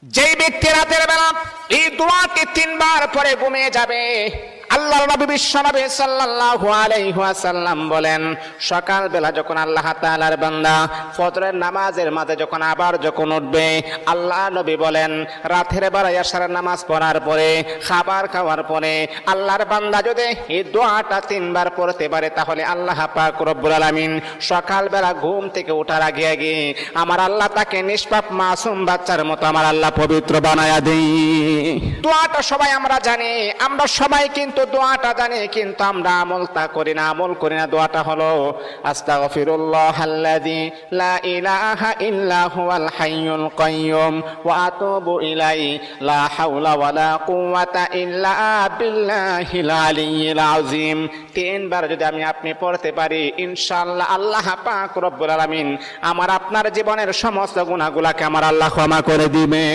যেই ব্যক্তি রাতের বেলা এই দোয়াটি 3 বার পরে ঘুমিয়ে যাবে, আল্লাহর নবী বিশ্বনবী সাল্লাল্লাহু আলাইহি ওয়াসাল্লাম বলেন, সকাল বেলা যখন আল্লাহ তাআলার বান্দা ফজরের নামাজের মাঝে যখন উঠবে, আল্লাহ নবী বলেন রাতের বেলা এশারের নামাজ পড়ার পরে, খাবার খাওয়ার পরে আল্লাহর বান্দা যদি এই দোয়াটা 3 বার পড়তে পারে, তাহলে আল্লাহ পাক রব্বুল আলামিন সকাল বেলা ঘুম থেকে ওঠার আগে আমার আল্লাহ তাকে নিষ্পাপ মাসুম বাচ্চার মতো আমার আল্লাহ পবিত্র বানায়া দেই। দোয়াটা সবাই আমরা জানি, আমরা সবাই কিন্তু দোয়াটা জানি, কিন্তু আমরা আমল করি না। দোয়াটা হলো আস্তাগফিরুল্লাহাল্লাযী লা ইলাহা ইল্লা হুয়াল হাইয়ুল কাইয়্যুম ওয়া আতুবু ইলাইহি লা হাওলা ওয়ালা কুওয়াতা ইল্লা বিল্লাহিল আলিয়্যিল আযীম। 3 বার যদি আপনি পড়তে পারি, ইনশাআল্লাহ আল্লাহ পাক রব্বুল আলামিন আমার আপনার জীবনের সমস্ত গুনাহগুলোকে আমার আল্লাহ ক্ষমা করে দিবে।